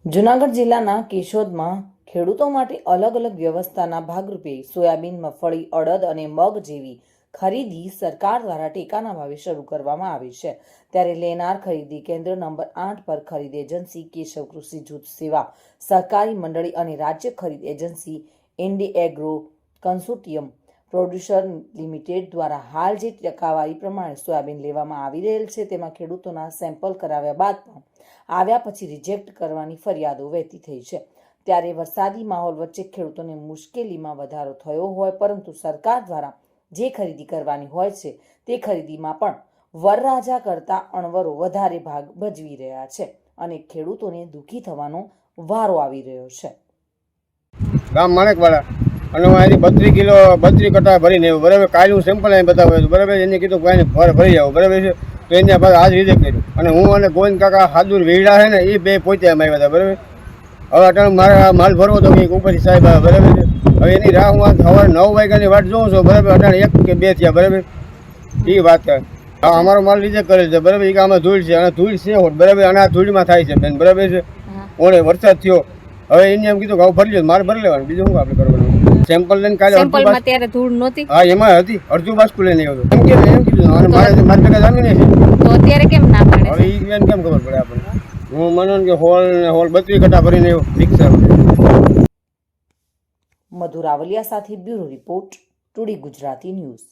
જૂનાગઢ જિલ્લાના કેશોદમાં ખેડૂતો માટે અલગ અલગ વ્યવસ્થાના ભાગરૂપે સોયાબીન, મગફળી, અડદ અને મગ જેવી ખરીદી સરકાર દ્વારા ટેકાના ભાવે શરૂ કરવામાં આવી છે। ત્યારે લેનાર ખરીદી કેન્દ્ર નંબર 8 પર ખરીદ એજન્સી કેશવ કૃષિ જૂથ સેવા સહકારી મંડળી અને રાજ્ય ખરીદ agency Indi agro consortium producer limited દ્વારા હાલ જે ટકાવારી પ્રમાણે સોયાબીન લેવામાં આવી રહેલ છે તેમાં ખેડૂતોના સેમ્પલ કરાવ્યા બાદ પણ આવ્યા પછી રિજેક્ટ કરવાની ફરિયાદો વહેતી થઈ છે। ત્યારે વરસાદી માહોલ વચ્ચે ખેડૂતોને મુશ્કેલીમાં વધારો થયો હોય, પરંતુ સરકાર દ્વારા જે ખરીદી કરવાની હોય છે તે ખરીદીમાં પણ વરરાજા કરતા અણવરો વધારે ભાગ ભજવી રહ્યા છે અને ખેડૂતોને દુઃખી થવાનો વારો આવી રહ્યો છે। ગામ માણેકવાડા અને હું અહીંથી 32 કિલો 32 કટ્ટા ભરીને આવ્યો, બરાબર। કાલે હું સેમ્પલ અહીં બતાવ્યું હતું, બરાબર। એને કીધું કે ભરી આવો, બરાબર છે। તો એને પાછું આજ રિજેક્ટ કર્યું અને હું અને ગોવિંદ કાકા હાદુર વેડા છે ને એ બે પહોંચ્યા અમે આવ્યા હતા, બરાબર। હવે અટાણે મારે માલ ભરવો તો કંઈક ઉપરથી સાહેબ આવે, બરાબર છે। હવે એની રાહ હું સવારે 9 વાગ્યાની વાટ જોઉં છું, બરાબર। અટાણે 1 કે 2 થયા, બરાબર। એ વાત કરે હા, અમારો માલ રિજેક્ટ કરેલ છે, બરાબર। એ કે આમાં ધૂળ છે અને ધૂળ છે હોત, બરાબર। અને આ ધૂળમાં થાય છે બેન, બરાબર છે। ઓળે વરસાદ થયો, હવે એને એમ કીધું કે હવે ભરી લો, માલ ભરી લેવાનું, બીજું શું આપણે કરવાનું। સેમ્પલ લઈને કાલે સેમ્પલમાં ત્યારે ધૂળ નહોતી? હા, એમાં હતી, અડધું બાસ્કુ લઈને આવ્યો હતો, એમ કીધું અને મારે ભેગા જામીને છે, તો અત્યારે કેમ ના પાડે? હવે એ બેન કેમ ખબર પડે આપણને। હું મને કે હોલ 32 કટ્ટા ભરીને આવ્યો, રિક્ષા। મધુરાવલિયા સાથે bureau report, today Gujarati news.